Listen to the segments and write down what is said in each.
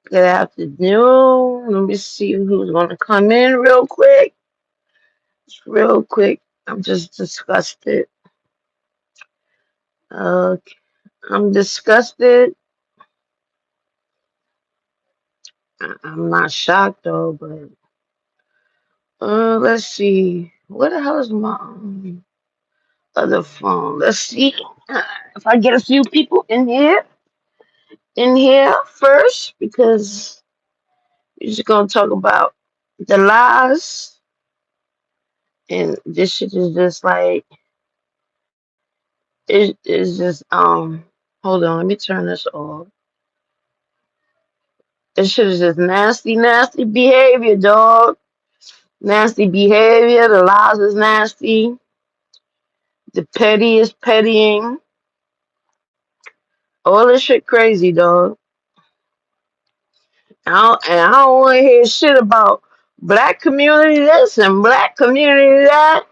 Good afternoon. Let me see who's going to come in real quick. Real quick. I'm just disgusted. Okay. I'm disgusted. I'm not shocked though, but let's see. What the hell is my other phone? Let's see if I get a few people in here first, because we're just gonna talk about the lies, and this shit is just like it is just hold on, let me turn this off. This shit is just nasty, nasty behavior, dog. Nasty behavior. The lies is nasty. The petty is pettying. All this shit crazy, dog. I don't want to hear shit about black community this and black community that.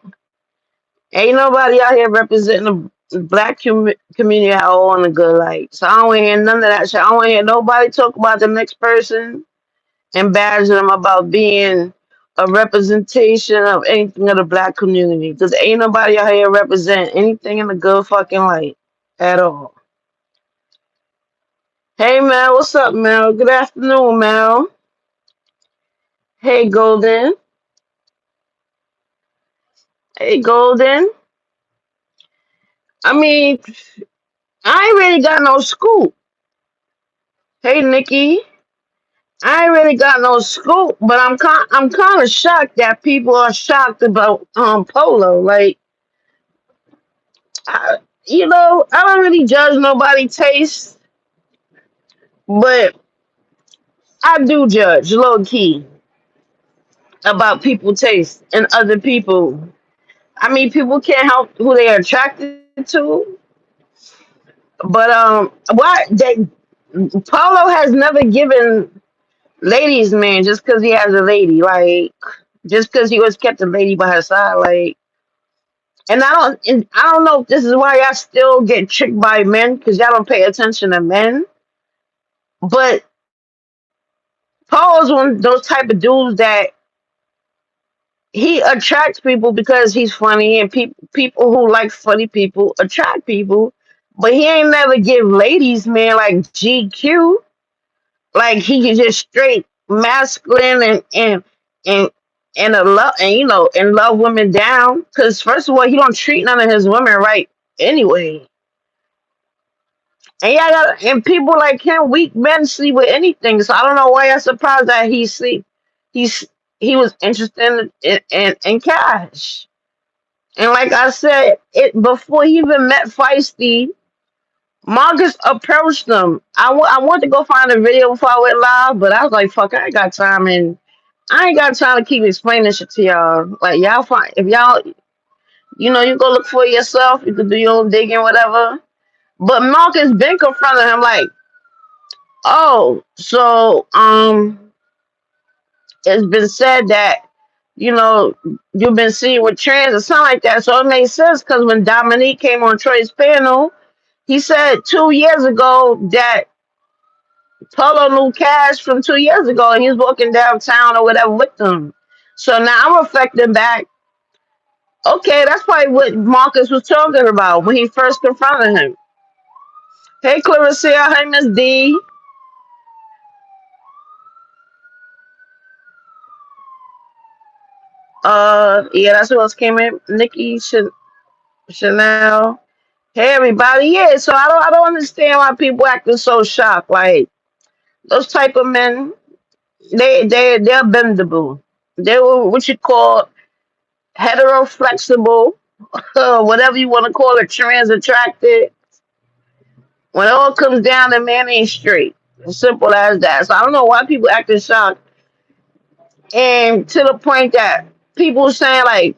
Ain't nobody out here representing the black community at all in a good light. So I don't want to hear none of that shit. I don't want to hear nobody talk about the next person and badger them about being a representation of anything of the black community. Because ain't nobody out here represent anything in a good fucking light at all. Hey Mel, what's up, Mel? Good afternoon, Mel. Hey Golden. Hey Golden. I mean, I ain't really got no scoop. Hey Nikki. I ain't really got no scoop, but I'm kind of shocked that people are shocked about Polo. Like, I, I don't really judge nobody taste, but I do judge low key about people taste and other people. I mean, people can't help who they are attracted to, but why they Paulo has never given ladies man just because he has a lady, like just because he was kept a lady by his side, like. And I don't know if this is why y'all still get tricked by men because y'all don't pay attention to men, but Paul's one of those type of dudes that he attracts people because he's funny, and people who like funny people attract people. But he ain't never give ladies man like GQ. Like he can just straight masculine and and a love and and love women down. Cause first of all, he don't treat none of his women right anyway. And yeah, and people like him, weak men sleep with anything. So I don't know why I'm surprised that he's he was interested in cash. And like I said, it before he even met Feisty, Marcus approached him. I wanted to go find a video before I went live, but I was like, fuck, I ain't got time, and I ain't got time to keep explaining shit to y'all. Like y'all find if y'all you go look for it yourself, you can do your own digging, whatever. But Marcus been confronting him like, oh, so it's been said that you know you've been seen with trans or something like that. So it makes sense because when Dominique came on Troy's panel, he said 2 years ago that Polo knew Cash from 2 years ago, and he was walking downtown or whatever with them. So now I'm reflecting back. Okay, that's probably what Marcus was talking about when he first confronted him. Hey, Clarissa. Hey, Miss D. Yeah, that's who else came in. Nikki, Chanel. Hey everybody, yeah. So I don't understand why people acting so shocked. Like those type of men, they're bendable. They were what you call hetero flexible, whatever you want to call it, trans attracted. When it all comes down, the man ain't straight. As simple as that. So I don't know why people acting shocked, and to the point that people saying like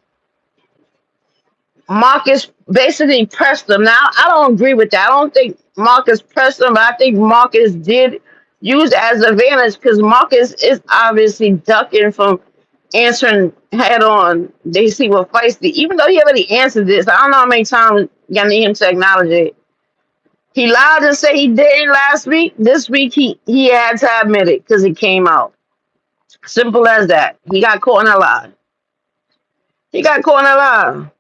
Marcus basically pressed them. Now, I don't agree with that. I don't think Marcus pressed them, but I think Marcus did use it as an advantage because Marcus is obviously ducking from answering head on. They see what feisty, even though he already answered this. I don't know how many times y'all need him to acknowledge it. He lied and said he didn't last week. This week he had to admit it because it came out. Simple as that. He got caught in a lie. He got caught in a lie.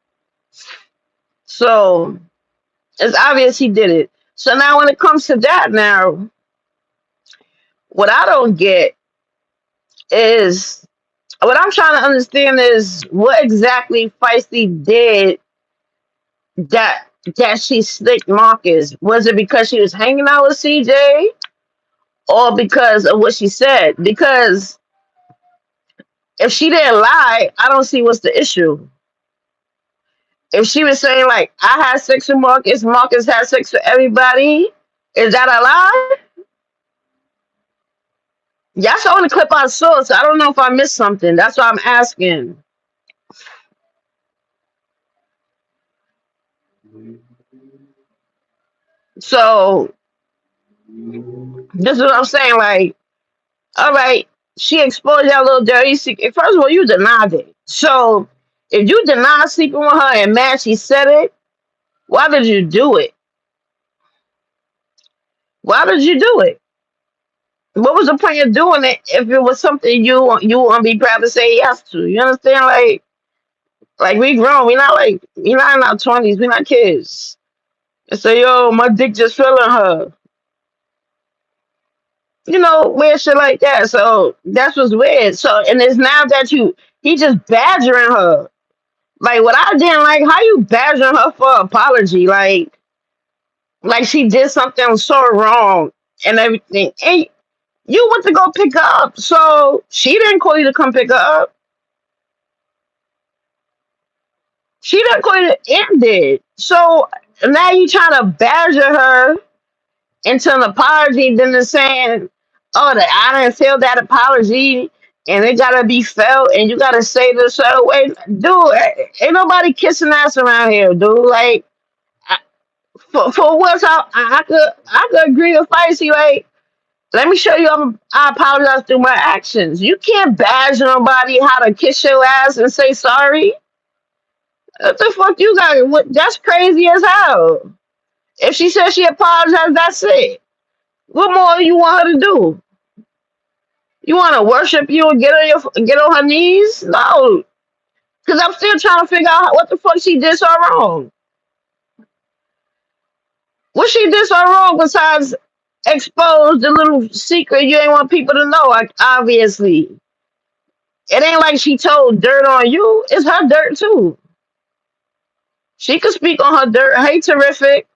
So it's obvious he did it. So now when it comes to that now, what I don't get is what I'm trying to understand is what exactly Feisty did that she slicked Marcus. Was it because she was hanging out with CJ or because of what she said? Because if she didn't lie, I don't see what's the issue. If she was saying like I had sex with Marcus, Marcus had sex with everybody, is that a lie? That's the only clip I saw, so I don't know if I missed something. That's why I'm asking. So this is what I'm saying. Like, all right, she exposed that little dirty secret. First of all, you denied it. So if you deny sleeping with her and man, she said it, why did you do it? Why did you do it? What was the point of doing it if it was something you want to be proud to say yes to? You understand? Like we grown. We not in our 20s. We not kids. And say, yo, my dick just fell on her. Weird shit like that. So that's what's weird. So and it's now that he just badgering her. Like what I didn't like, how you badgering her for apology? Like she did something so wrong and everything. And you went to go pick her up. So she didn't call you to come pick her up. She didn't call you to end it. So now you trying to badger her into an apology, then they're saying, "Oh, that I didn't feel that apology, and it gotta be felt, and you gotta say this certain way." Dude, ain't nobody kissing ass around here, dude. Like, I- for once, I could agree with Feisty. Like, let me show you, I apologize through my actions. You can't badge nobody how to kiss your ass and say sorry. What the fuck you got? What? That's crazy as hell. If she says she apologized, that's it. What more you want her to do? You want to worship you and get on her knees? No, because I'm still trying to figure out what the fuck she did so wrong. What she did so wrong besides expose the little secret you ain't want people to know? Like obviously, it ain't like she told dirt on you. It's her dirt too. She could speak on her dirt. Hey, terrific.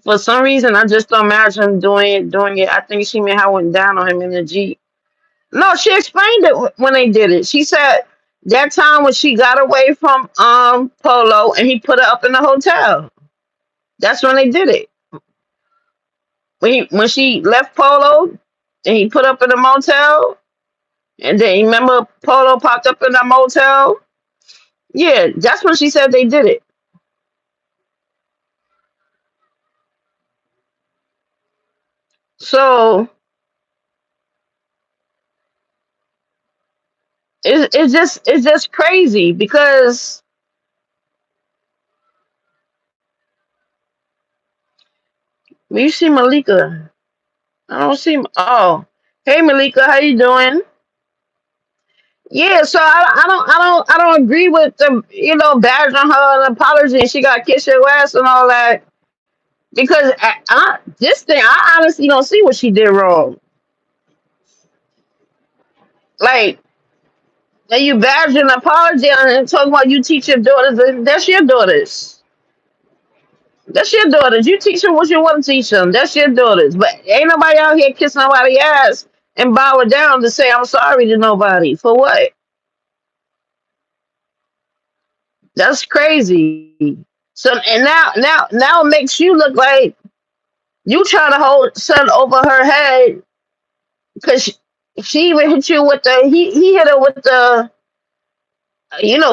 For some reason, I just don't imagine doing it. I think she may have went down on him in the Jeep. No, she explained it when they did it. She said that time when she got away from Polo and he put her up in the hotel. That's when they did it. When she left Polo and he put up in the motel, and then you remember Polo popped up in the motel. Yeah, that's when she said they did it. So it's just crazy because when you see Malika, I don't see. Oh, hey Malika, how you doing? Yeah, so I don't agree with the badgering her and apology and she got kiss your ass and all that because this thing I honestly don't see what she did wrong. Like, and you badgering an apology and talking about you teach your daughters, and that's your daughters. That's your daughters. You teach them what you want to teach them. That's your daughters. But ain't nobody out here kissing nobody's ass and bow it down to say I'm sorry to nobody for what? That's crazy. So and now it makes you look like you trying to hold sun over her head because she even hit you with the he hit her with the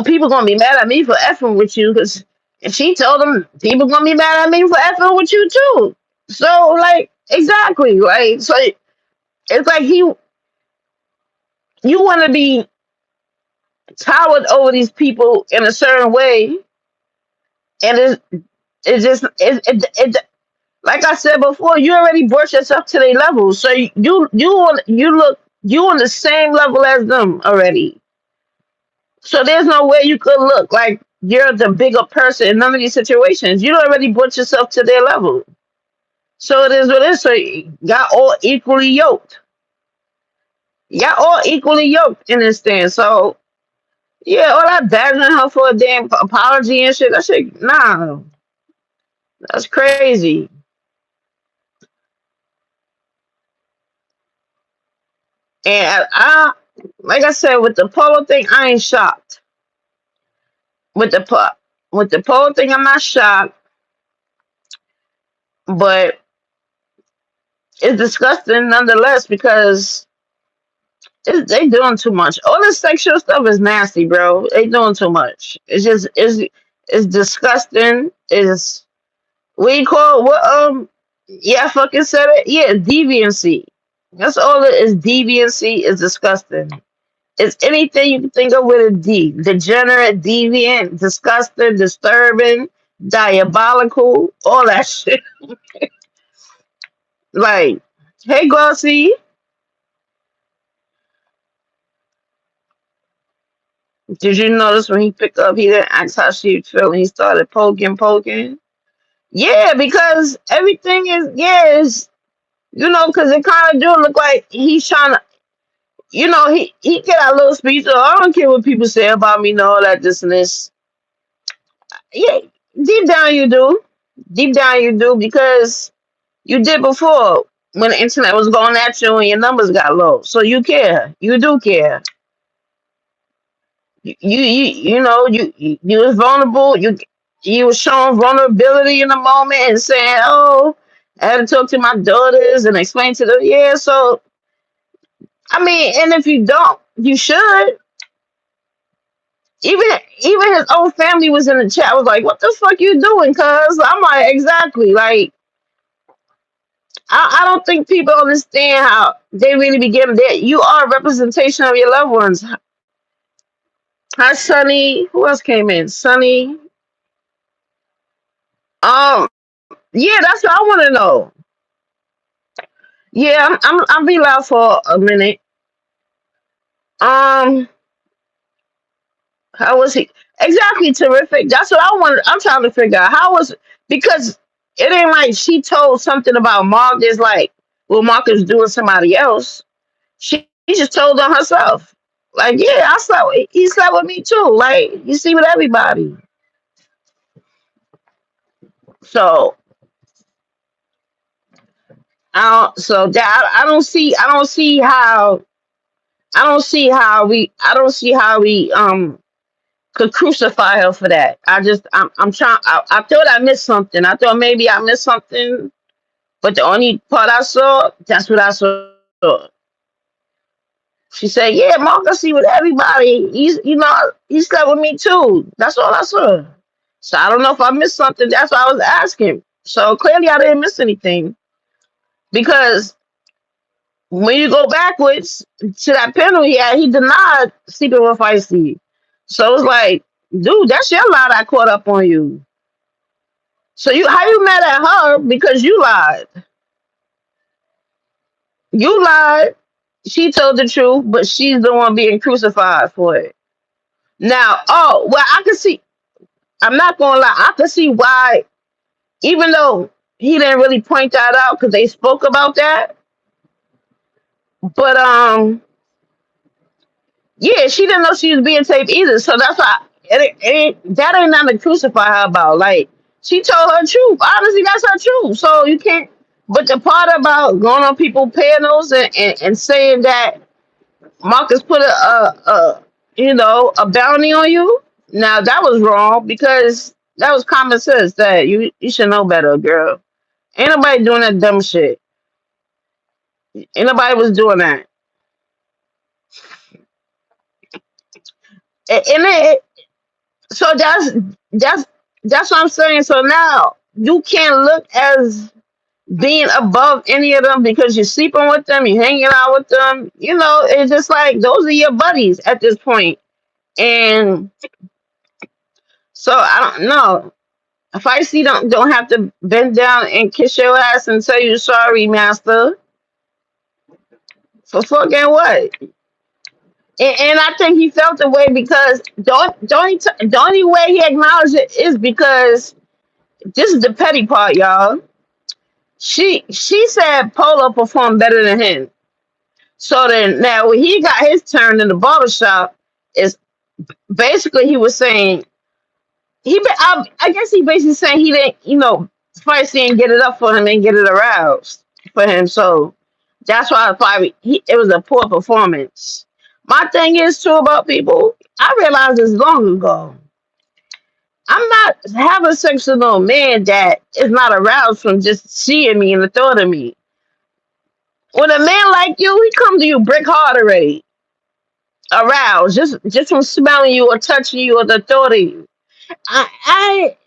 people gonna be mad at me for effing with you because and she told him people gonna be mad at me for effing with you too. So like exactly right. So it's like you want to be towered over these people in a certain way, and It's just it like I said before, you already brought yourself to their level. So you on the same level as them already. So there's no way you could look like you're the bigger person in none of these situations. You already brought yourself to their level. So it is what it is. So y'all all equally yoked. Y'all all equally yoked in this thing. So yeah, all that badgering her for a damn apology and shit. That shit, nah, that's crazy. And like I said, with the polo thing, I ain't shocked. With the with the polo thing, I'm not shocked, but it's disgusting nonetheless because they doing too much. All this sexual stuff is nasty, bro. They doing too much. It's disgusting. It's what you call it? What yeah, I fucking said it. Yeah, deviancy. That's all it is. Deviancy is disgusting. It's anything you can think of with a D. Degenerate, deviant, disgusting, disturbing, diabolical, all that shit. Like, hey, Glossy, did you notice when he picked up, he didn't ask how she felt and he started poking? Yeah, because everything is, yeah, because it kind of do look like he's trying to, he get a little speech. Oh, I don't care what people say about me, no, that, this, and this. Yeah, deep down you do. Deep down you do because you did before when the internet was going at you and your numbers got low. So you care. You do care. You was vulnerable. You was showing vulnerability in the moment and saying, "Oh, I had to talk to my daughters and explain to them." Yeah, so I mean, and if you don't, you should. Even even his own family was in the chat. Was like, "What the fuck you doing?" Cause I'm like, exactly. Like, I don't think people understand how they really be getting there. You are a representation of your loved ones. Hi, Sonny. Who else came in? Sonny. Yeah, that's what I want to know. Yeah, I'm be loud for a minute. Um, how was he? Exactly, terrific. That's what I wanted. I'm trying to figure out how was because it ain't like she told something about Marcus like well Marcus doing somebody else. She just told on herself. Like, yeah, he slept with me too. Like, you see with everybody. So I don't see how I don't see how we could crucify her for that. I'm trying I thought I missed something. I thought maybe I missed something, but the only part I saw, that's what I saw. She said, "Yeah, Mark, I see with everybody. He slept with me too." That's all I saw. So I don't know if I missed something. That's why I was asking. So clearly I didn't miss anything because when you go backwards to that panel he denied sleeping with Feisty. So it's like, dude, that's your lie that caught up on you. So how you mad at her because you lied? You lied. She told the truth, but she's the one being crucified for it. Now, oh well, I can see. I'm not gonna lie. I can see why, even though he didn't really point that out because they spoke about that. But yeah, she didn't know she was being taped either. So that's why that ain't nothing to crucify her about. Like she told her truth. Honestly, that's her truth. So you can't. But the part about going on people panels and saying that Marcus put a bounty on you. Now that was wrong because that was common sense that you should know better, girl. Ain't nobody doing that dumb shit. Ain't nobody was doing that. And so that's that's what I'm saying. So now you can't look as being above any of them because you're sleeping with them, you're hanging out with them. It's just like those are your buddies at this point. And so I don't know. Feisty don't have to bend down and kiss your ass and tell you sorry, master. For fucking what? And I think he felt the way because the only way he acknowledged it is because this is the petty part, y'all. She said Polo performed better than him. So then now when he got his turn in the barbershop, is basically he was saying I guess he basically saying he didn't, Spice didn't get it up for him and get it aroused for him. So that's why probably it was a poor performance. My thing is too about people. I realized this long ago. I'm not having sex with no man that is not aroused from just seeing me and the thought of me. When a man like you, he come to you brick hard already, aroused just from smelling you or touching you or the thought of you.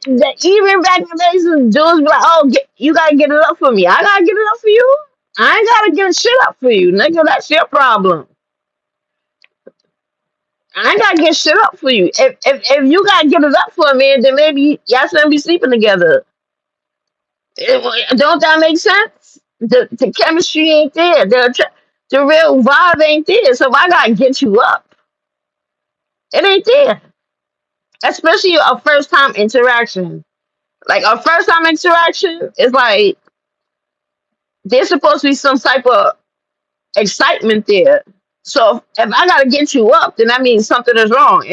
Even back in the days, dudes be like, "Oh, you gotta get it up for me. I gotta get it up for you. I ain't gotta get shit up for you, nigga. That's your problem. I ain't gotta get shit up for you. If you gotta get it up for me, then maybe y'all shouldn't be sleeping together. Don't that make sense? The chemistry ain't there. The real vibe ain't there. So if I gotta get you up, it ain't there. Especially a first time interaction. Like a first time interaction is like there's supposed to be some type of excitement there. So if I gotta get you up, then that means something is wrong.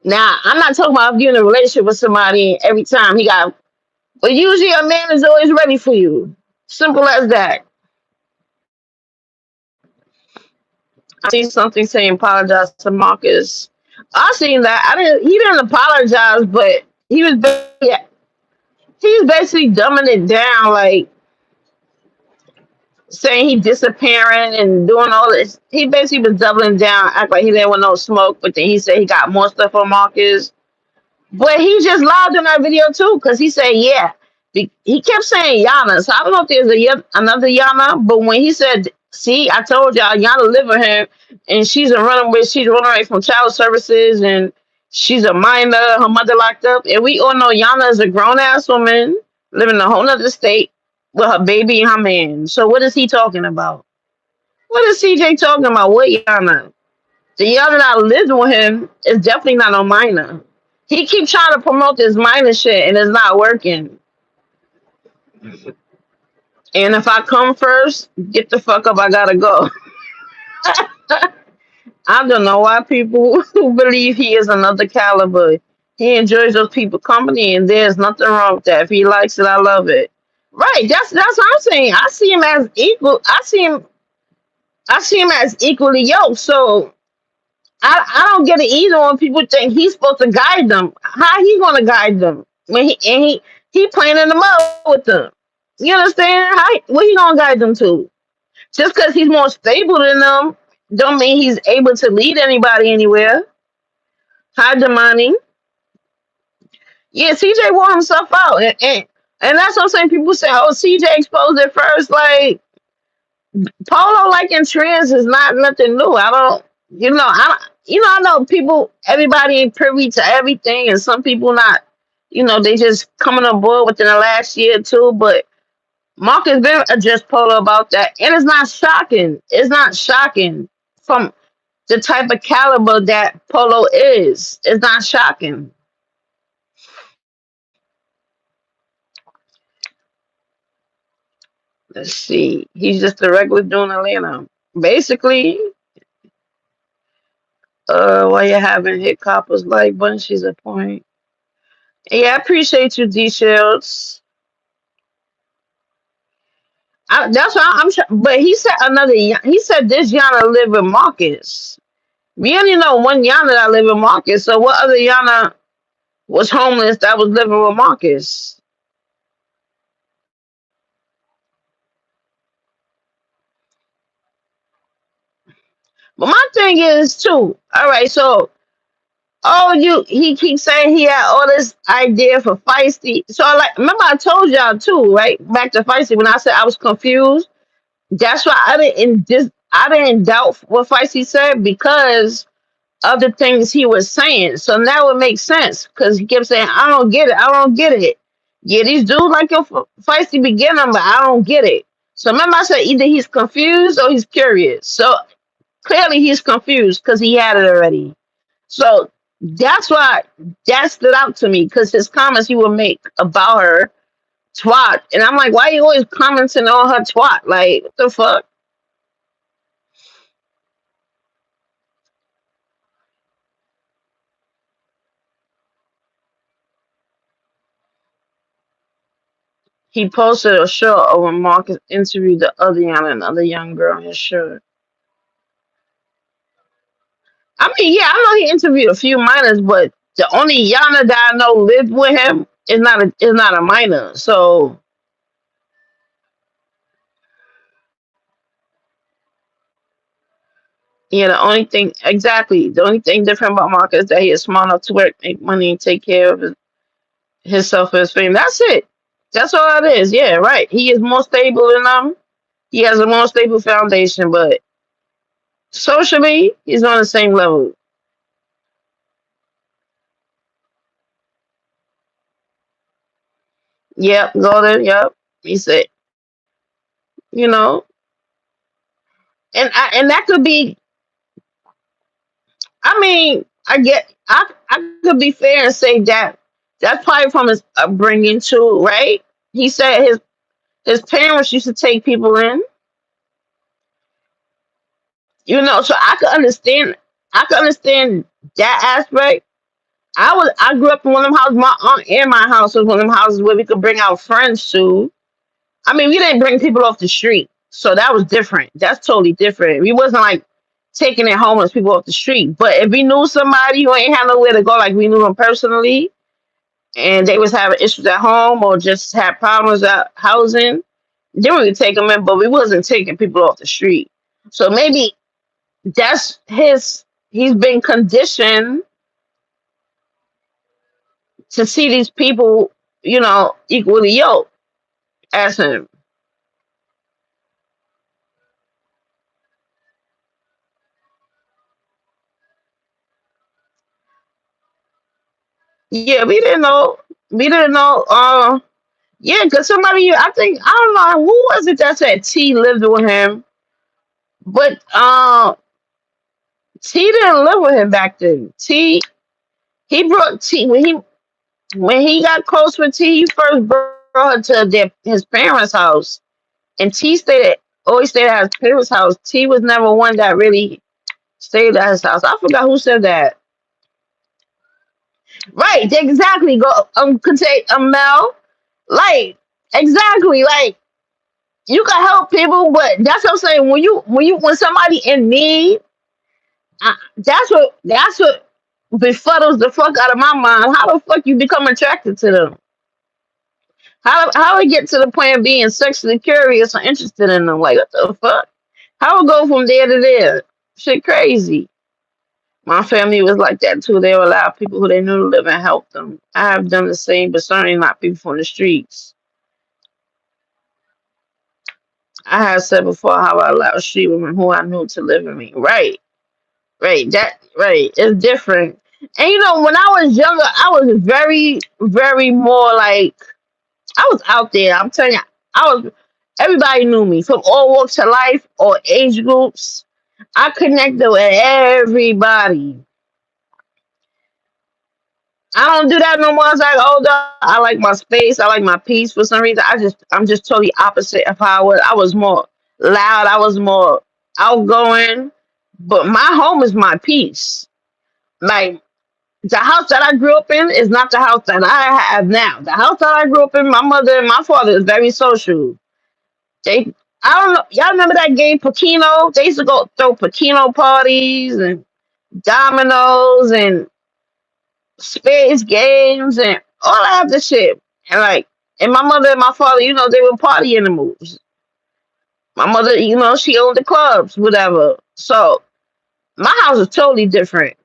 Now I'm not talking about if you're in a relationship with somebody and every time he got, but usually a man is always ready for you. Simple as that. I see something saying apologize to Marcus. I seen that. I didn't. He didn't apologize, but he was basically dumbing it down, like saying he disappearing and doing all this. He basically was doubling down, act like he didn't want no smoke, but then he said he got more stuff on Marcus. But he just lied in that video too, because he said, yeah. He kept saying Yana. So I don't know if there's another Yana, but when he said, see, I told y'all, Yana live with him, and she's running away from child services, and she's a minor, her mother locked up. And we all know Yana is a grown ass woman living in a whole nother state with her baby and her man. So what is he talking about? What is CJ talking about? What Yana? The other that lived with him is definitely not a minor. He keep trying to promote this minor shit and it's not working. And if I come first, get the fuck up. I gotta go. I don't know why people who believe he is another caliber. He enjoys those people company, and there's nothing wrong with that. If he likes it, I love it. Right? That's what I'm saying. I see him as equal. I see him as equally yoked. So I don't get it either when people think he's supposed to guide them. How he gonna guide them when he playing in the mud with them? You understand? What he gonna guide them to? Just because he's more stable than them, don't mean he's able to lead anybody anywhere. Hi, Damani. Yeah, CJ wore himself out, and that's what I'm saying. People say, "Oh, CJ exposed it first." Like Polo liking trends is not nothing new. I don't, I know people, everybody ain't privy to everything, and some people not, they just coming on board within the last year or two. But Mark has been addressed Polo about that, and it's not shocking. It's not shocking from the type of caliber that Polo is. It's not shocking. Let's see. He's just a regular dude in Atlanta. Basically, while you're having hit coppers like Bunchies a point. Yeah, I appreciate you, D Shields. That's why but he said he said this Yana live in Marcus. We only know one Yana that live in Marcus. So what other Yana was homeless that was living with Marcus? But my thing is too. All right, so he keeps saying he had all this idea for Feisty. So like, remember I told y'all too, right? Back to Feisty when I said I was confused. That's why I didn't doubt what Feisty said because other things he was saying. So now it makes sense because he kept saying, I don't get it. I don't get it. Yeah, these dudes like your feisty beginner, but I don't get it. So remember, I said either he's confused or he's curious. So clearly he's confused because he had it already. So that's why that stood out to me because his comments he would make about her twat. And I'm like, why you always commenting on her twat? Like, what the fuck? He posted a short of when Marcus interviewed the other young girl in his shirt. I mean, yeah, I know he interviewed a few minors, but the only Yana that I know lived with him is not a minor. So yeah, the only thing different about Marcus is that he is smart enough to work, make money, and take care of himself and his family. That's it. That's all it is. Yeah, right. He is more stable than them. He has a more stable foundation, but socially, he's on the same level. Yep, Golden. Yep. He said, you know, and that could be. I mean, I could be fair and say that that's probably from his upbringing too, right? He said his parents used to take people in, so I could understand that aspect. I grew up in one of them houses. My aunt and my house was one of them houses where we could bring our friends to. I mean, we didn't bring people off the street, so that was different. That's totally different. We wasn't like taking in homeless people off the street. But if we knew somebody who ain't had nowhere to go, like we knew them personally, and they was having issues at home or just had problems at housing, then we would take them in. But we wasn't taking people off the street. So maybe that's his. He's been conditioned to see these people, equally yoked as him. Yeah, we didn't know. We didn't know. Yeah, because I think, I don't know, who was it that said T lived with him, but T didn't live with him back then. He brought T when he got close with T. He first brought her to his parents' house, and always stayed at his parents' house. T was never one that really stayed at his house. I forgot who said that. Right, exactly. Go could say Mel, like exactly, like you can help people, but that's what I'm saying. When somebody in need, that's what befuddles the fuck out of my mind. How the fuck you become attracted to them? How we get to the point of being sexually curious or interested in them? Like what the fuck? How it go from there to there? Shit crazy. My family was like that too. They would allow people who they knew to live and help them. I have done the same, but certainly not people from the streets. I have said before how I allowed street women who I knew to live with me. Right, right, right. It's different. And when I was younger, I was very, very more like I was out there. I'm telling you, I was. Everybody knew me from all walks of life, all age groups. I connected with everybody. I don't do that no more as I get older. I like my space. I like my peace for some reason. I'm just totally opposite of how I was. I was more loud. I was more outgoing. But my home is my peace. Like the house that I grew up in is not the house that I have now. The house that I grew up in, my mother and my father is very social. They, I don't know. Y'all remember that game Pacino? They used to go throw Pacino parties and dominoes and space games and all that other shit. And my mother and my father, they were party animals. My mother, she owned the clubs, whatever. So my house is totally different.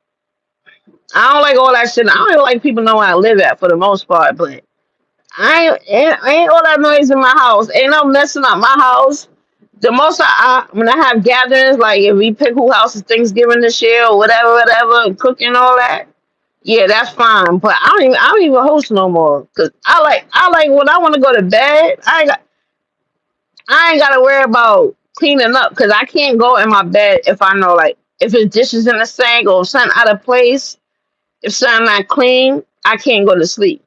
I don't like all that shit. I don't even like people know where I live at for the most part, but ain't all that noise in my house. Ain't no messing up my house. The most when I have gatherings, like if we pick who house is Thanksgiving this year or whatever, whatever, and cooking and all that, yeah, that's fine. But I don't even host no more because I like when I want to go to bed. I ain't gotta worry about cleaning up because I can't go in my bed if I know like if it's dishes in the sink or something out of place, if something not clean, I can't go to sleep.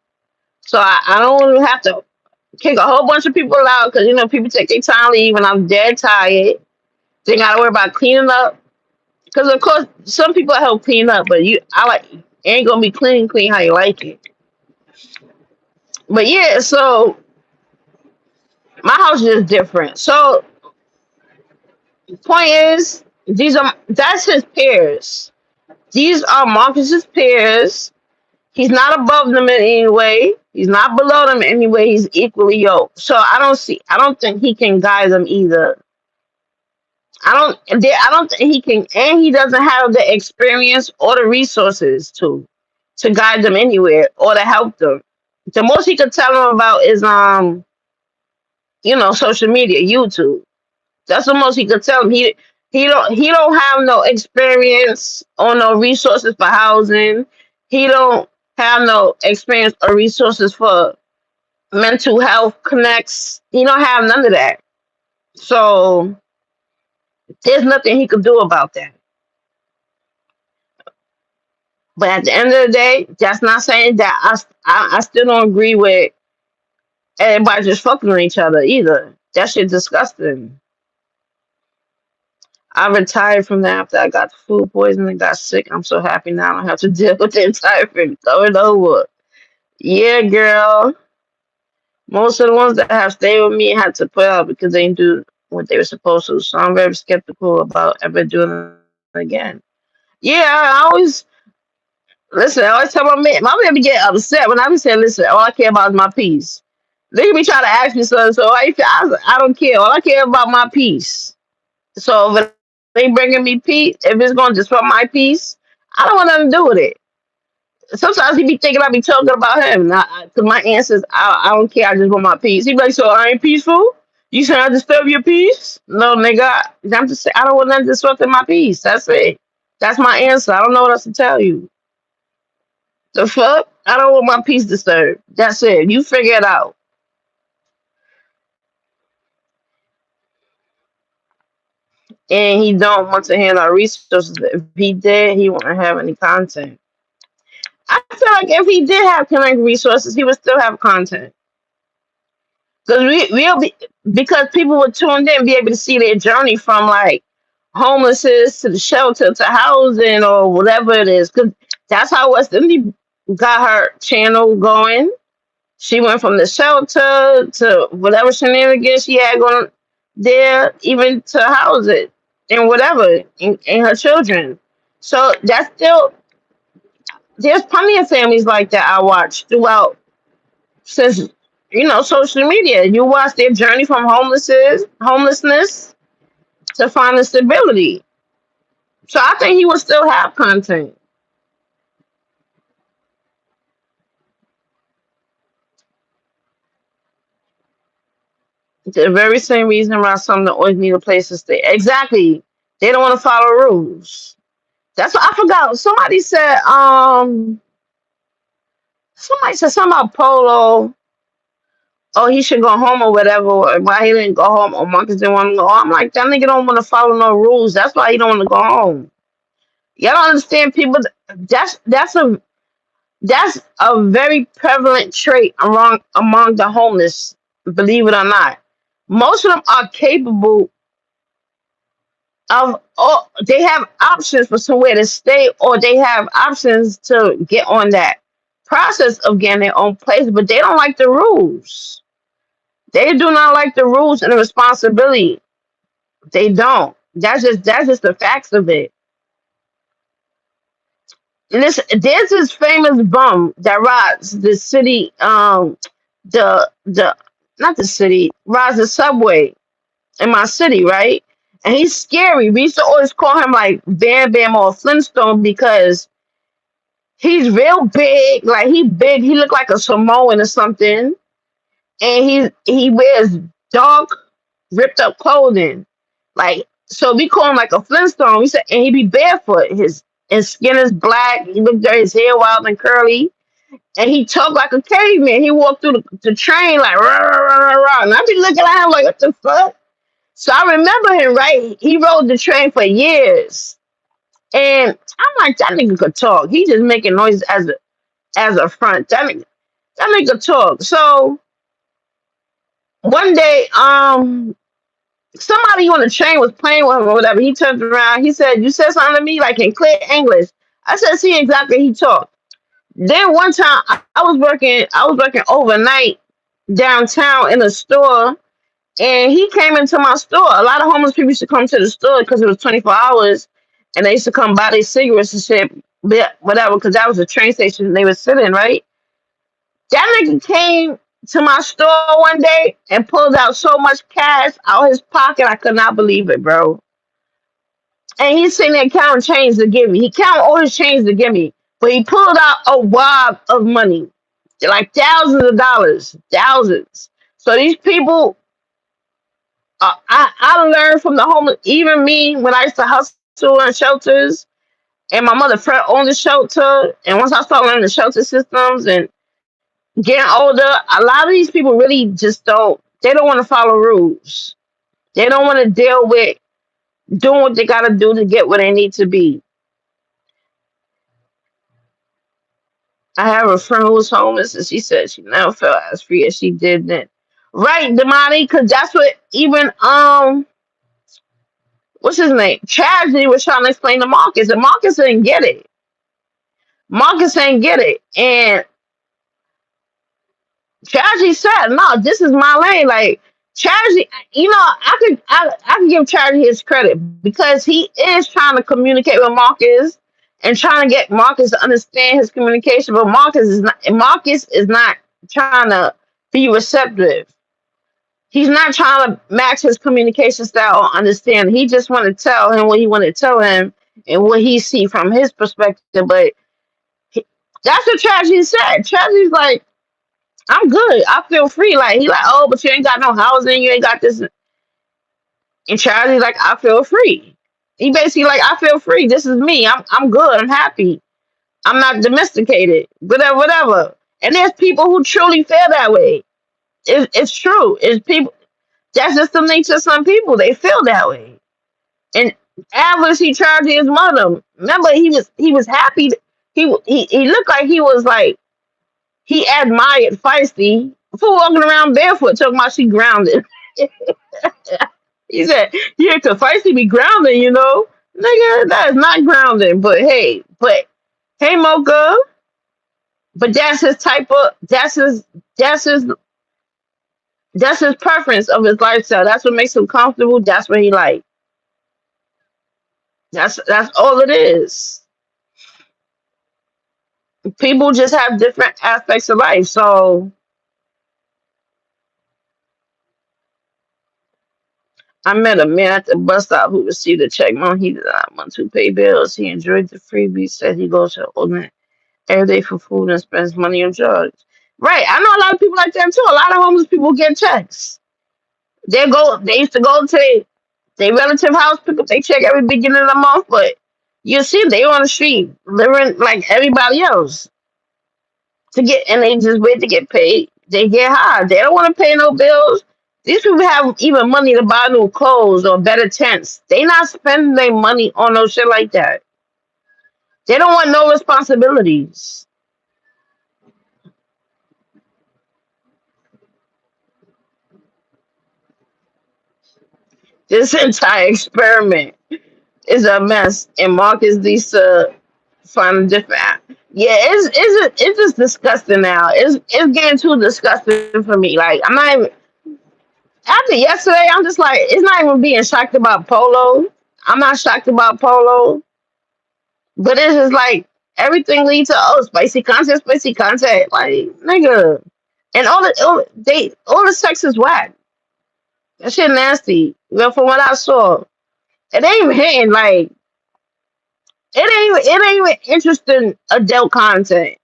So I don't have to kick a whole bunch of people out because people take their time leave and I'm dead tired. They gotta worry about cleaning up because of course some people help clean up, but I like ain't gonna be clean how you like it. But yeah, so my house is different. So point is, that's his peers. These are Marcus's peers. He's not above them in any way. He's not below them in any way. He's equally yoked. So I don't think he can guide them either. I don't think he can, and he doesn't have the experience or the resources to guide them anywhere or to help them. The most he could tell them about is social media, YouTube. That's the most he could tell them. He don't have no experience or no resources for housing. He don't have no experience or resources for mental health connects. He don't have none of that. So there's nothing he could do about that. But at the end of the day, that's not saying that I still don't agree with everybody just fucking with each other either. That shit disgusting. I retired from that after I got the food poisoning and got sick. I'm so happy now I don't have to deal with the entire thing going over. Yeah, girl. Most of the ones that have stayed with me had to put out because they didn't do what they were supposed to. So I'm very skeptical about ever doing it again. Yeah, I always listen. I always tell my man be get upset when I be saying, "Listen, all I care about is my peace." They be trying to ask me something, so I don't care. All I care about my peace. So if they bringing me peace, if it's going to disrupt my peace, I don't want nothing to do with it. Sometimes he be thinking I be talking about him. Cause my answers, I don't care. I just want my peace. He be like, so I ain't peaceful? You saying I disturb your peace? No, nigga. I'm just saying I don't want nothing disrupting my peace. That's it. That's my answer. I don't know what else to tell you. The fuck? I don't want my peace disturbed. That's it. You figure it out. And he don't want to hand out resources. If he did, he wouldn't have any content. I feel like if he did have connect resources, he would still have content. Because we'll be because people would tune in, be able to see their journey from like homelessness to the shelter to housing or whatever it is. Because that's how West Indy got her channel going. She went from the shelter to whatever shenanigans she had going there, even to house it and whatever, and her children. So that's still there's plenty of families like that I watch throughout since social media. You watch their journey from homelessness to finding stability. So I think he will still have content. The very same reason why some that always need a place to stay. Exactly. They don't want to follow rules. That's what I forgot. Somebody said something about Polo. Oh, he should go home or whatever. Or why he didn't go home or Marcus didn't want to go home. I'm like, that nigga don't want to follow no rules. That's why he don't want to go home. Y'all don't understand people. That's a very prevalent trait among the homeless. Believe it or not, most of them are capable of. Or they have options for somewhere to stay, or they have options to get on that process of getting their own place. But they don't like the rules. They do not like the rules and the responsibility. They don't. That's just the facts of it. Listen, there's this famous bum that rides the city, the not the city, rides the subway in my city, right? And he's scary. We used to always call him like Bam Bam or Flintstone because he's real big. Like he big. He look like a Samoan or something. And he wears dark. ripped up clothing. Like, so we call him like a Flintstone. We said, and he be barefoot. His skin is black. He looked dirty. His hair wild and curly, and he talked like a caveman. He walked through the train like rah, rah, rah, rah, rah. And I be looking at him like, what the fuck? So I remember him, right? He rode the train for years, and I'm like, that nigga could talk. He just making noise as a front. That nigga talk. So one day, somebody on the train was playing with him or whatever. He turned around. He said, "You said something to me like in clear English." I said, "See exactly." He talked. Then one time I was working overnight downtown in a store, and he came into my store. A lot of homeless people used to come to the store because it was 24 hours, and they used to come buy their cigarettes and shit, whatever, because that was the train station they were sitting, right? That nigga came to my store one day and pulled out so much cash out his pocket, I could not believe it, bro. And he's sitting there counting change to give me. He counted all his change to give me, but he pulled out a wad of money, like thousands of dollars, thousands. So these people, I learned from the homeless. Even me, when I used to hustle in shelters, and my mother friend owned the shelter, and once I started learning the shelter systems and getting older, a lot of these people really just don't. They don't want to follow rules. They don't want to deal with doing what they got to do to get where they need to be. I have a friend who was homeless, and she said she never felt as free as she did then. Right, Damani, because that's what even what's his name? Tragedy was trying to explain to Marcus, and Marcus didn't get it. Marcus didn't get it, and Tragedy said, "No, this is my lane." Like Tragedy, I could give Tragedy his credit because he is trying to communicate with Marcus and trying to get Marcus to understand his communication, but Marcus is not trying to be receptive. He's not trying to match his communication style or understand. He just want to tell him what he want to tell him and what he see from his perspective. But he, that's what Tragedy said. Tragedy's like, I'm good. I feel free. Like he like, oh, but you ain't got no housing. You ain't got this. And Tragedy's like, I feel free. He basically like, I feel free. This is me. I'm good. I'm happy. I'm not domesticated. Whatever, whatever. And there's people who truly feel that way. It's true. It's people. That's just the nature of some people. They feel that way. And after he tried to his mother, remember he was happy. He looked like he was like he admired Feisty for walking around barefoot, talking about she grounded. He said, "Yeah, 'cause Feisty be grounding, you know, nigga. That is not grounding." But hey, Mocha. But that's his type of that's his that's his preference of his lifestyle. That's what makes him comfortable. That's what he like. That's all it is. People just have different aspects of life. So I met a man at the bus stop who received a check. Mom, he did not want to pay bills. He enjoyed the freebie. Said he goes to Oakland every day for food and spends money on drugs. Right. I know a lot of people like that too. A lot of homeless people get checks. They used to go to their relative house, pick up their check every beginning of the month, but you see they on the street living like everybody else and they just wait to get paid. They get high. They don't want to pay no bills. These people have even money to buy new clothes or better tents. They not spending their money on no shit like that. They don't want no responsibilities. This entire experiment is a mess, and Marcus needs to find a different app. Yeah, it's just disgusting now. It's getting too disgusting for me. Like I'm not even after yesterday. I'm just like it's not even being shocked about Polo. I'm not shocked about Polo, but it's just like everything leads to spicy content. Like nigga, and all the sex is whack. That shit nasty. Well, from what I saw, it ain't even hitting like it ain't even interesting adult content.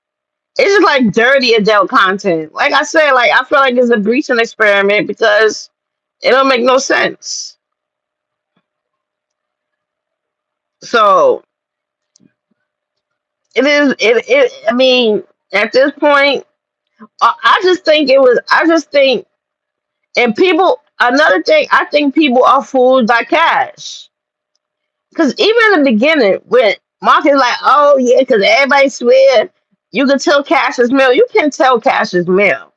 It's just like dirty adult content. Like I said, like I feel like it's a breaching experiment because It don't make no sense. So it is. It. I mean, at this point, I just think it was. I just think, and people. Another thing, I think people are fooled by cash. Because even in the beginning, when Mark is like, "Oh yeah," because everybody swear you can tell Cash is male. You can tell Cash is male.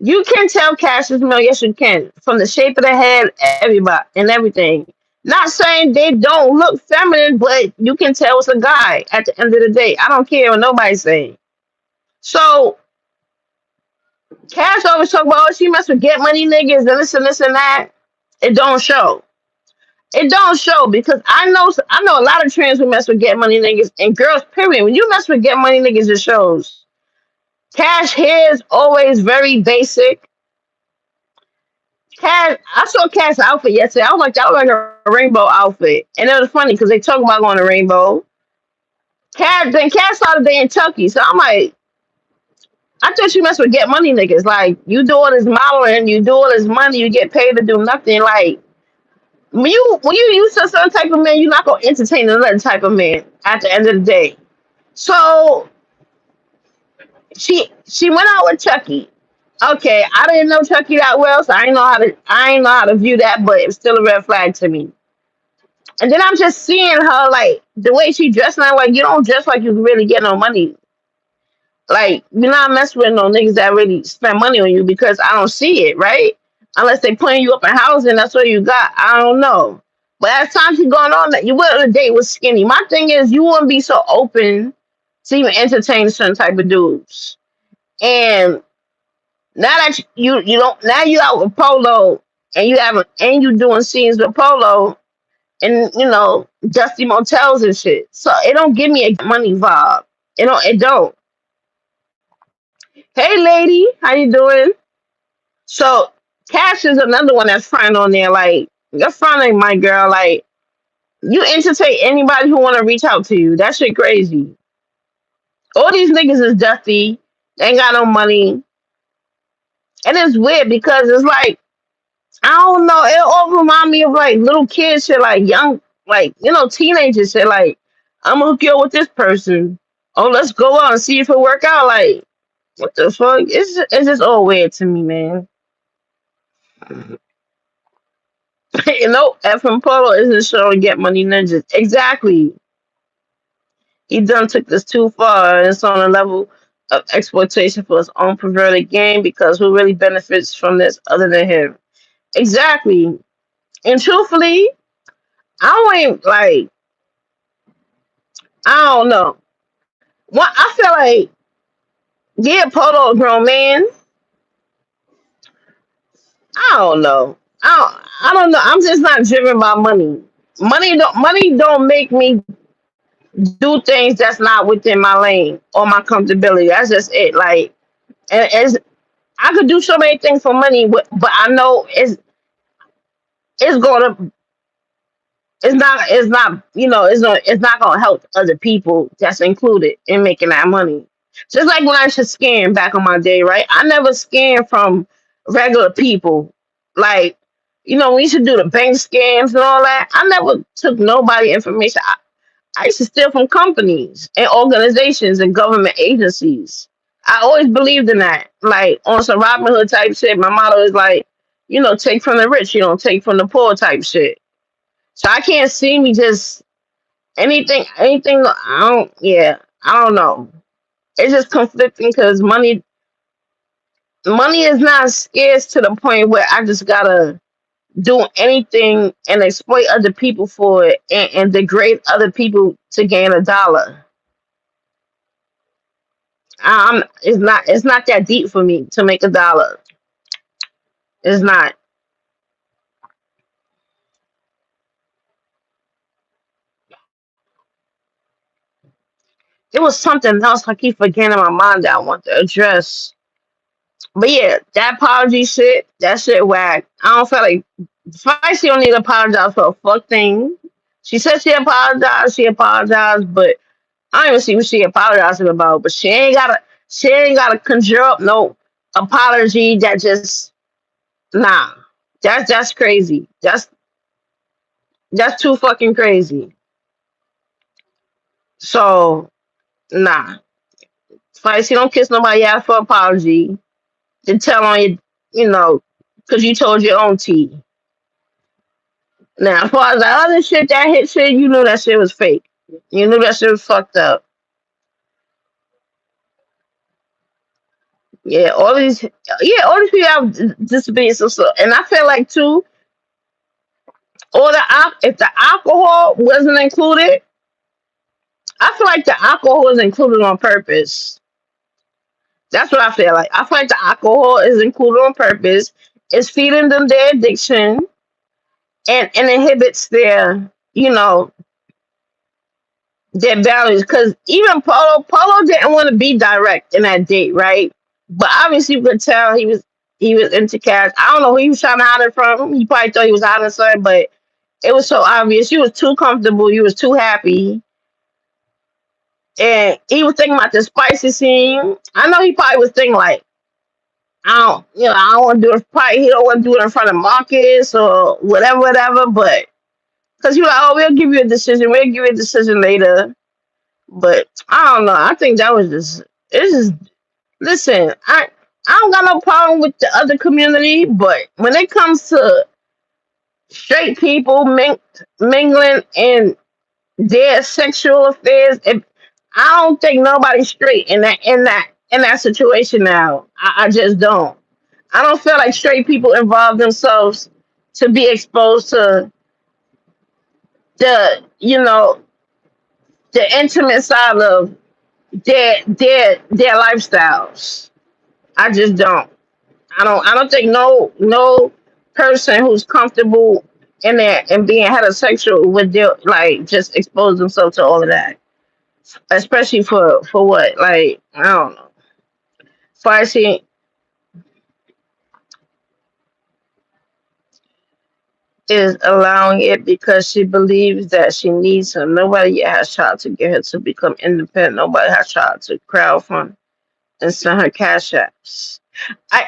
You can tell Cash is male. Yes, you can. From the shape of the head, everybody and everything. Not saying they don't look feminine, but you can tell it's a guy at the end of the day. I don't care what nobody's saying. So Cash always talk about, oh, she must get money niggas and this and that. It don't show. It don't show because I know a lot of trans who mess with get money niggas and girls. Period. When you mess with get money niggas, it shows. Cash hair is always very basic. Cash, I saw Cash outfit yesterday. I was like, that was like a rainbow outfit, and it was funny because they talk about going to rainbow. Cash saw the day in Chucky, so I'm like, I thought you mess with get money niggas. Like you do all this modeling, you do all this money, you get paid to do nothing. Like when you use a certain type of man, you're not gonna entertain another type of man at the end of the day. So she went out with Chucky. Okay, I didn't know Chucky that well, so I ain't know how to view that, but it was still a red flag to me. And then I'm just seeing her like the way she dressed, and I'm like, you don't dress like you really get no money. Like you're not messing with no niggas that really spend money on you because I don't see it, right? Unless they putting you up in housing, that's what you got. I don't know. But as time keep going on, that you went on a date with skinny. My thing is, you wouldn't be so open to even entertain certain type of dudes. And now that you don't now you out with Polo and you doing scenes with Polo and dusty motels and shit. So it don't give me a money vibe. It don't. Hey lady, how you doing? So Cash is another one that's frying on there. Like you're fronting my girl. Like you entertain anybody who want to reach out to you. That shit crazy. All these niggas is dusty. They ain't got no money, and it's weird because it's like I don't know. It all remind me of like little kids shit, like young, like teenagers shit. Like I'm gonna hook you up with this person. Oh, let's go out and see if it work out. Like what the fuck? It's just all weird to me, man. From Polo isn't showing get money ninjas. Exactly. He done took this too far, and it's on a level of exploitation for his own perverted gain because who really benefits from this other than him? Exactly. And truthfully, I don't even like. I don't know. What I feel like, yeah, Polo a grown man. I don't know. I don't know. I'm just not driven by money. Money don't make me do things that's not within my lane or my comfortability. That's just it. Like, and it's I could do so many things for money, but I know it's gonna it's not gonna help other people that's included in making that money. Just like when I used to scam back on my day, right? I never scammed from regular people. Like, we used to do the bank scams and all that. I never took nobody information. I used to steal from companies and organizations and government agencies. I always believed in that. Like on some Robin Hood type shit. My motto is like, take from the rich, take from the poor type shit. So I can't see me just anything. I don't know. It's just conflicting because money is not scarce to the point where I just gotta do anything and exploit other people for it and degrade other people to gain a dollar. It's not that deep for me to make a dollar. It's not. It was something else I keep forgetting in my mind that I want to address. But yeah, that apology shit, that shit whack. I don't feel like Spicy don't need to apologize for a fuck thing. She said she apologized, but I don't even see what she apologizing about. But she ain't gotta conjure up no apology that just nah. That's crazy. That's too fucking crazy. So nah, Spicy, don't kiss nobody out for apology. Then tell on you, you know, because you told your own tea. Now, as far as the other shit, that hit shit, you knew that shit was fake. You knew that shit was fucked up. Yeah, all these people have disabilities, and I feel like too, if the alcohol wasn't included, I feel like the alcohol is included on purpose. That's what I feel like. I feel like the alcohol is included on purpose. It's feeding them their addiction and inhibits their values. Because even Polo didn't want to be direct in that date, right? But obviously you could tell he was into cash. I don't know who he was trying to hide it from. He probably thought he was hiding something, but it was so obvious. You was too comfortable. You was too happy. And he was thinking about the spicy scene. I know he probably was thinking like, I don't want to do it. Probably he don't want to do it in front of Marcus or whatever, whatever. But because he was like, oh, we'll give you a decision. We'll give you a decision later. But I don't know. I think that was just. It's just. Listen, I don't got no problem with the other community, but when it comes to straight people mingling in their sexual affairs, I don't think nobody's straight in that situation now. I just don't. I don't feel like straight people involve themselves to be exposed to the the intimate side of their lifestyles. I just don't. I don't think no person who's comfortable in there and being heterosexual would do like just expose themselves to all of that. Especially for what? Like, I don't know. Spicy is allowing it because she believes that she needs him. Nobody yet has tried to get her to become independent. Nobody has tried to crowdfund and send her cash apps.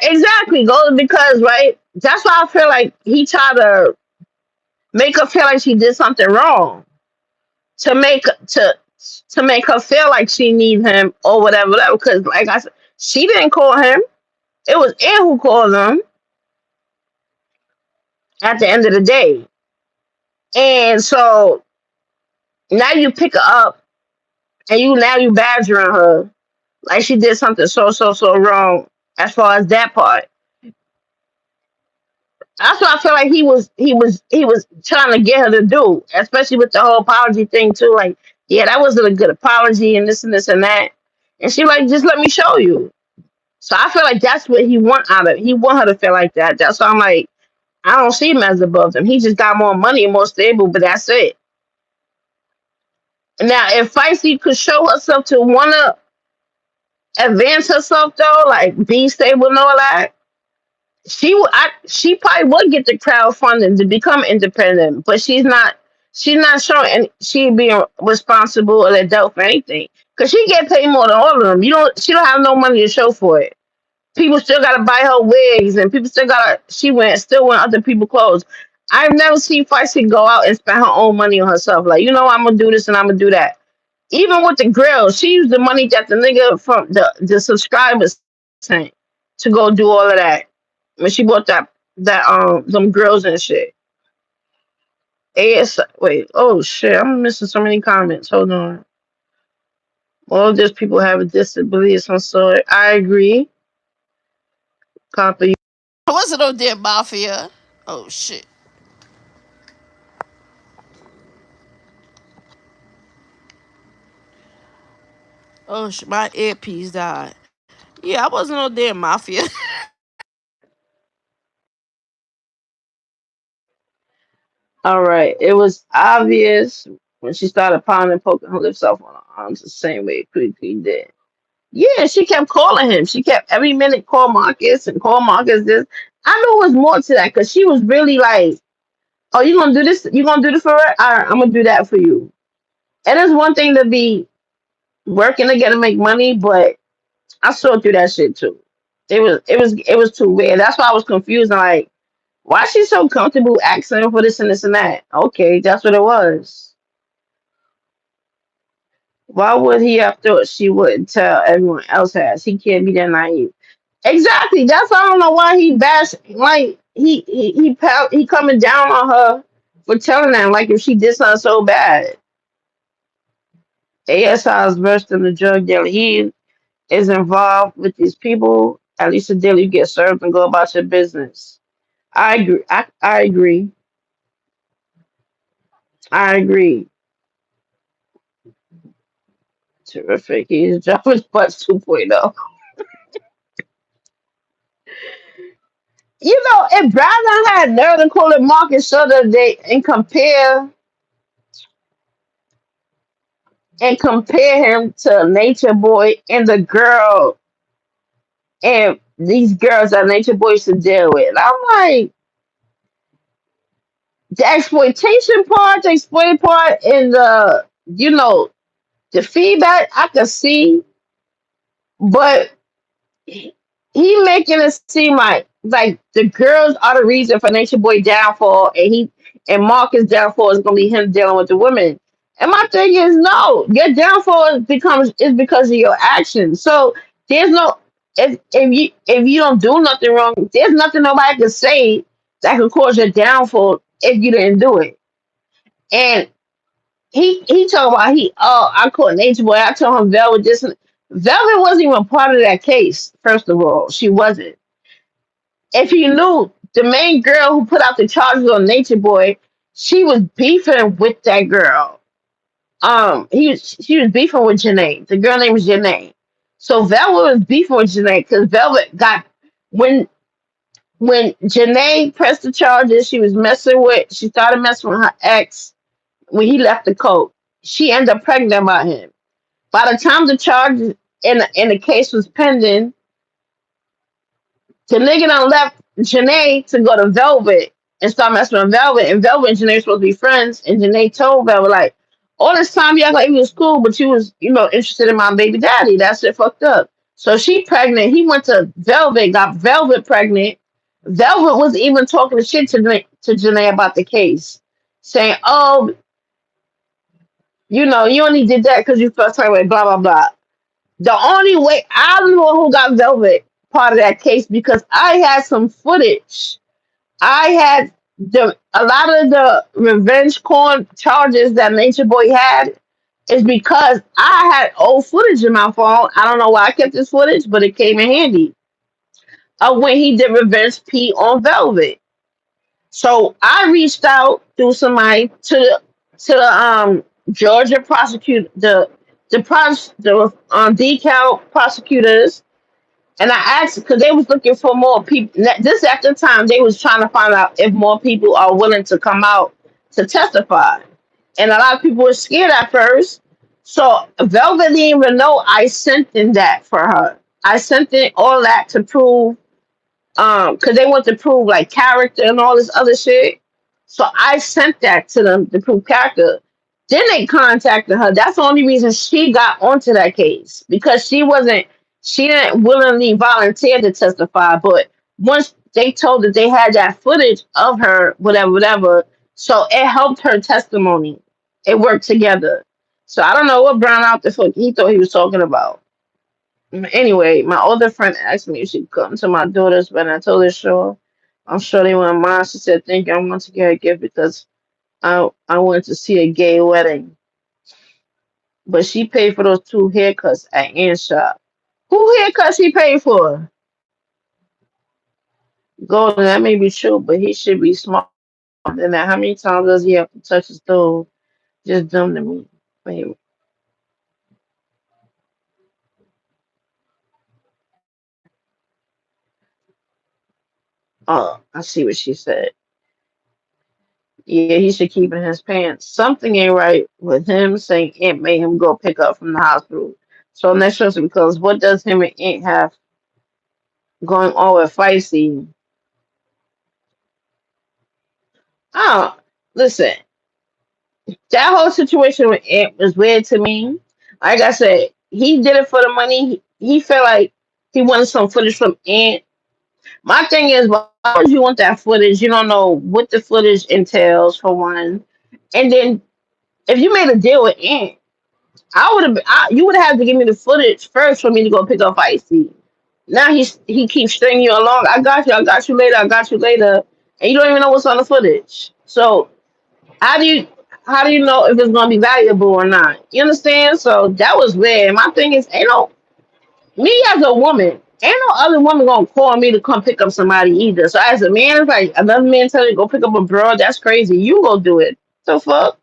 Exactly, goes because right. That's why I feel like he tried to make her feel like she did something wrong to make to to make her feel like she needs him or whatever. Whatever. Because like I said, she didn't call him. It was Ed who called him at the end of the day. And so now you pick her up and you badgering her like she did something so wrong as far as that part. That's what I feel like he was trying to get her to do, especially with the whole apology thing too. Like, yeah, that wasn't a good apology and this and that. And she like, just let me show you. So I feel like that's what he want out of it. He want her to feel like that. That's why I'm like, I don't see him as above them. He just got more money and more stable, but that's it. Now, if Feisty could show herself to wanna advance herself though, like be stable and all that, she probably would get the crowdfunding to become independent, but she's not showing and she being responsible or adult for anything. Cause she get paid more than all of them. She don't have no money to show for it. People still gotta buy her wigs and people still gotta still went other people clothes. I've never seen Feisty go out and spend her own money on herself. Like, I'm gonna do this and I'm gonna do that. Even with the grill, she used the money that the nigga from the subscribers sent to go do all of that. When she bought that them grills and shit. ASI, wait, oh shit, I'm missing so many comments. Hold on. All of these people have a disability of some sort. I agree. Copy. What's it on there, Mafia? Oh shit. Oh shit, my earpiece died. Yeah, I wasn't on there, Mafia. All right. It was obvious when she started pounding, poking her lips off on her arms the same way Creepy did. Yeah, she kept calling him. She kept every minute call Marcus and call Marcus this. I knew it was more to that because she was really like, oh, you gonna do this? You gonna do this for her? All right, I'm gonna do that for you. And it's one thing to be working together to make money, but I saw through that shit too. It was too weird. That's why I was confused. Like, Why she so comfortable asking for this and this and that? Okay, that's what it was. Why would he have thought she wouldn't tell everyone else has? He can't be that naive. Exactly. That's I don't know why he bash like he coming down on her for telling them like if she did something so bad. ASI is versed in the drug dealer. He is involved with these people. At least until you get served and go about your business. I agree. I agree. I agree. Terrific. He's dropping butts 2.0. You know, if Brandon had nerve to call it Marcus the other day and compare him to Nature Boy and the girl and these girls that Nature Boy used to deal with. I'm like the exploitation part, the exploited part, and the feedback I could see, but he making it seem like the girls are the reason for Nature Boy downfall, and Marcus downfall is gonna be him dealing with the women. And my thing is, no, your downfall is because of your actions. So there's no if you don't do nothing wrong, there's nothing nobody can say that could cause your downfall if you didn't do it. And he talking about I caught Nature Boy. I told him Velvet this. Velvet wasn't even part of that case. First of all, she wasn't. If you knew the main girl who put out the charges on Nature Boy, she was beefing with that girl. She was beefing with Janae. The girl name was Janae. So Velvet was beefing with Janae because Velvet got when when Janae pressed the charges, she started messing with her ex when he left the coat. She ended up pregnant by him. By the time the charges in the case was pending, the nigga done left Janae to go to Velvet and start messing with Velvet. And Velvet and Janae supposed to be friends. And Janae told Velvet, like, all this time you act like you was cool, but you was, interested in my baby daddy. That shit fucked up. So she pregnant. He went to Velvet, got Velvet pregnant. Velvet was even talking shit to Janae about the case. Saying, oh, you only did that because you felt sorry with blah, blah, blah. The only way I don't know who got Velvet part of that case because I had some footage. I had a lot of the revenge porn charges that Nature Boy had is because I had old footage in my phone. I don't know why I kept this footage, but it came in handy. Of when he did revenge P on Velvet. So I reached out through somebody to the Georgia prosecutor the decal prosecutors. And I asked because they was looking for more people. This at the time they was trying to find out if more people are willing to come out to testify. And a lot of people were scared at first. So Velvet didn't even know I sent in that for her. I sent in all that to prove because they want to prove like character and all this other shit. So I sent that to them to prove character. Then they contacted her. That's the only reason she got onto that case because she didn't willingly volunteer to testify. But once they told that they had that footage of her, whatever, whatever, so it helped her testimony. It worked together. So I don't know what Brown out the fuck he thought he was talking about. Anyway, my older friend asked me if she could come to my daughter's wedding. I told her sure. I'm sure they wouldn't mind. She said, thank you. I want to get her a gift because I wanted to see a gay wedding. But she paid for those two haircuts at Ann shop. Who haircuts he paid for? Golden, that may be true, but he should be smarter than that. How many times does he have to touch the stove? Just dumb to me. Wait, oh, I see what she said. Yeah, he should keep it in his pants. Something ain't right with him saying Aunt made him go pick up from the hospital. So next question becomes, what does him and Aunt have going on with Feisty? Oh, listen, that whole situation with Aunt was weird to me. Like I said, he did it for the money. He felt like he wanted some footage from Aunt My thing is, why would you want that footage? You don't know what the footage entails for one, and then if you made a deal with Ant, I would have. You would have had to give me the footage first for me to go pick up Icy. Now he keeps stringing you along. I got you. I got you later. I got you later, and you don't even know what's on the footage. So how do you how do you know if it's gonna be valuable or not? You understand? So that was weird. My thing is, ain't no me as a woman, ain't no other woman gonna call me to come pick up somebody either. So as a man, it's like another man telling you to go pick up a girl. That's crazy. You go do it. The fuck?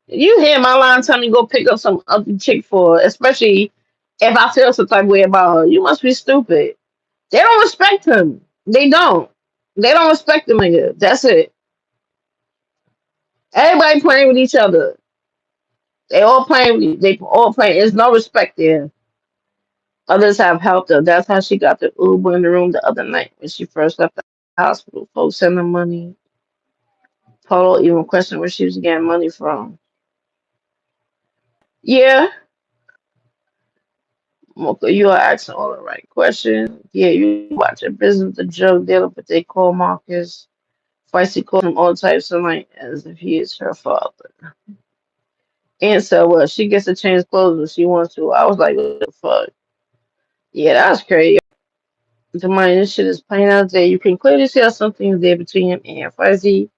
You hear my line telling me go pick up some other chick for, especially if I feel some type of way about her. You must be stupid. They don't respect him. They don't. They don't respect him nigga. That's it. Everybody playing with each other. They all playing. They all playing. There's no respect there. Others have helped her. That's how she got the Uber in the room the other night when she first left the hospital. Folks sent her money. Polo even questioned where she was getting money from. Yeah, Mocha, you are asking all the right questions. Yeah, you watch a business the drug dealer, but they call Marcus. Feisty calls him all types of like as if he is her father. Answer well, she gets to change clothes when she wants to. I was like, what the fuck? Yeah, that's crazy. The money, this shit is plain out there. You can clearly see how something is there between him and Fuzzy.